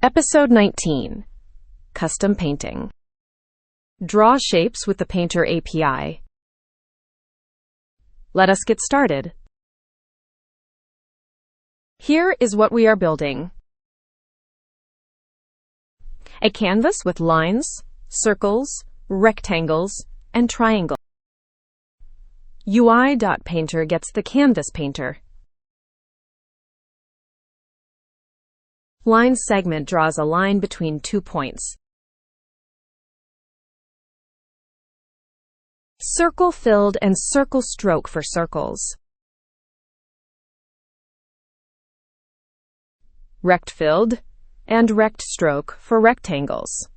Episode 19. Custom Painting. Draw shapes with the Painter API. Let us get started. Here is what we are building. A canvas with lines, circles, rectangles, and triangles. ui.painter gets the canvas painter. Line segment draws a line between 2 points. Circle filled and circle stroke for circles. Rect filled and rect stroke for rectangles.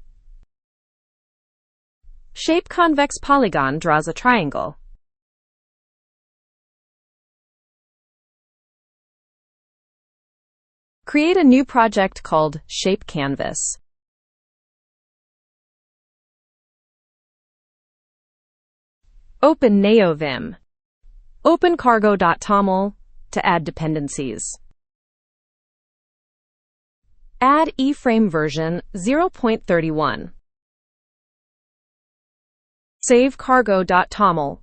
Shape convex polygon draws a triangle. Create a new project called Shape Canvas. Open Neovim. Open cargo.toml to add dependencies. Add eframe version 0.31. Save cargo.toml.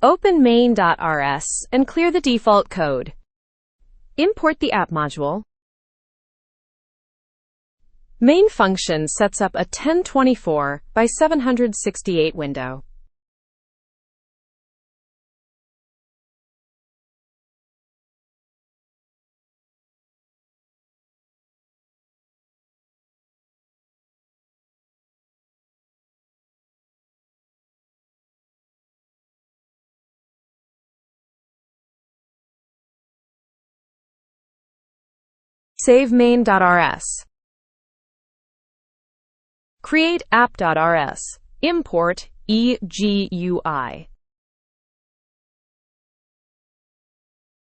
Open main.rs and clear the default code. Import the app module. Main function sets up a 1024 by 768 window. Save main.rs. Create app.rs. Import egui.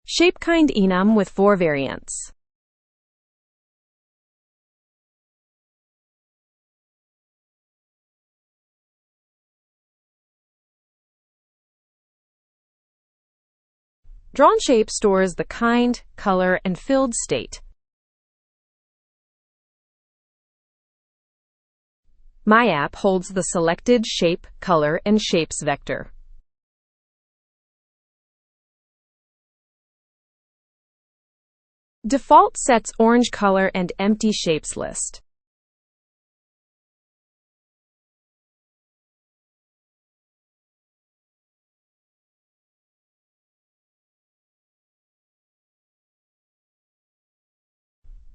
Shapekind enum with 4 variants. Drawn shape stores the kind, color, and filled state. My app holds the selected shape, color, and shapes vector. Default sets orange color and empty shapes list.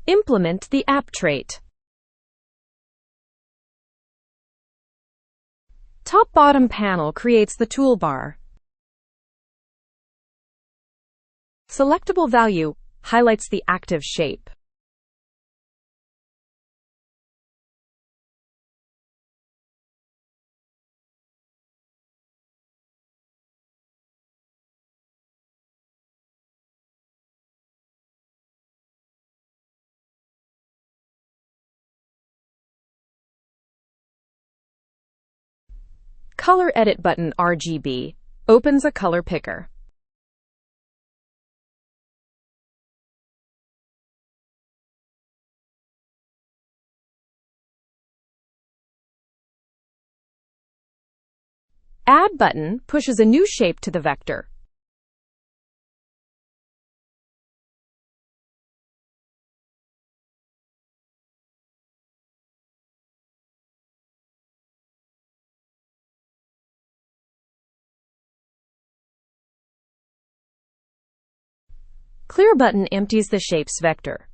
Implement the app trait. Top-bottom panel creates the toolbar. Selectable value highlights the active shape. Color Edit button Rgba opens a color picker. Add button pushes a new shape to the vector. Clear button empties the shapes vector.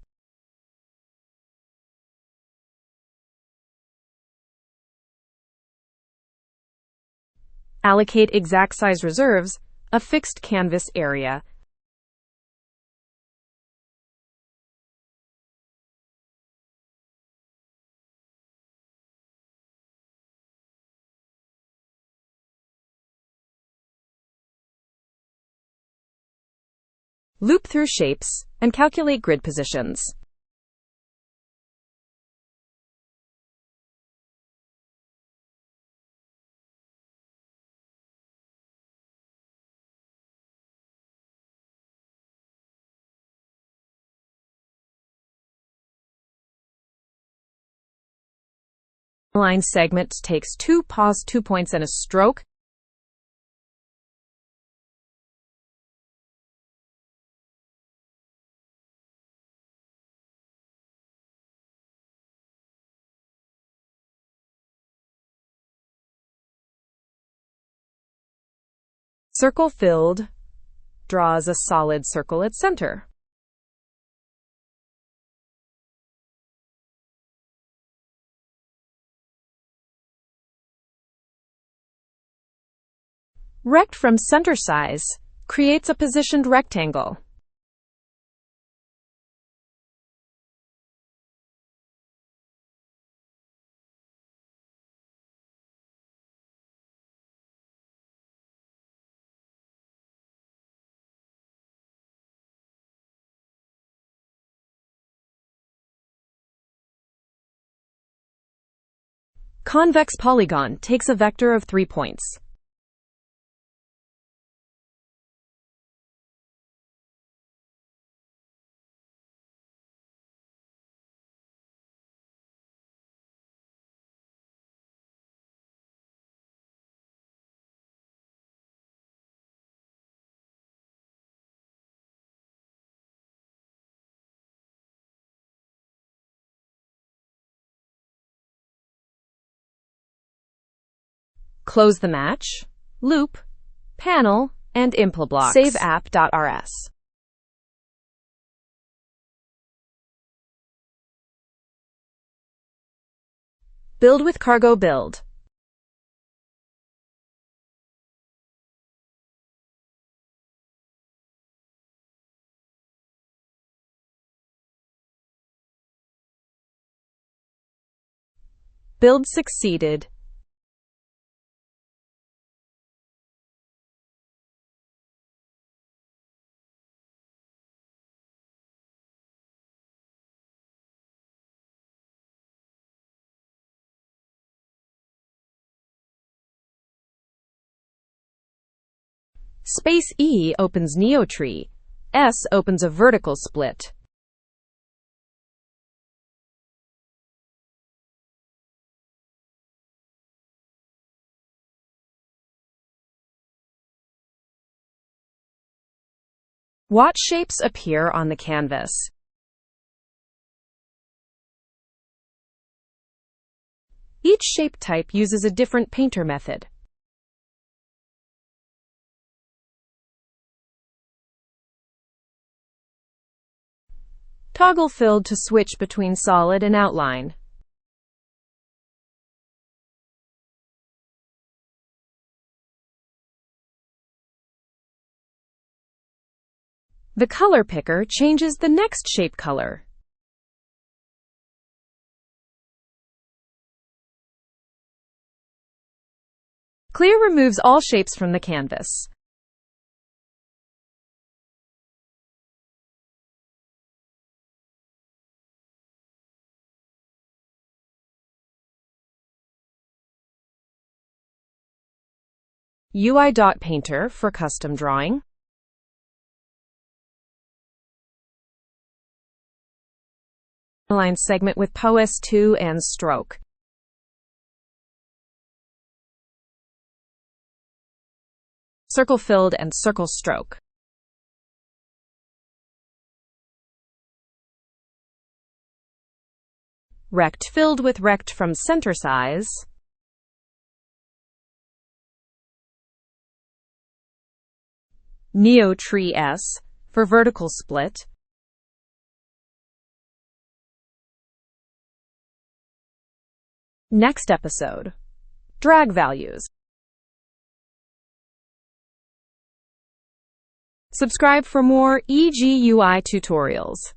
Allocate exact size reserves, a fixed canvas area. Loop through shapes and calculate grid positions. Line segment takes two pos 2 points and a stroke. Circle filled draws a solid circle at center. Rect from center size creates a positioned rectangle. Convex polygon takes a vector of 3 points. Close the match, loop, panel, and impl blocks. Save app.rs. Build with cargo build. Build succeeded. Space E opens Neo-tree. S opens a vertical split. Watch shapes appear on the canvas. Each shape type uses a different painter method. Toggle filled to switch between solid and outline. The color picker changes the next shape color. Clear removes all shapes from the canvas. ui.painter for custom drawing. Line segment with Pos2 and Stroke. Circle filled and circle stroke. Rect filled with rect from center size. Neo-tree S for vertical split. Next episode. Drag values. Subscribe for more EGUI tutorials.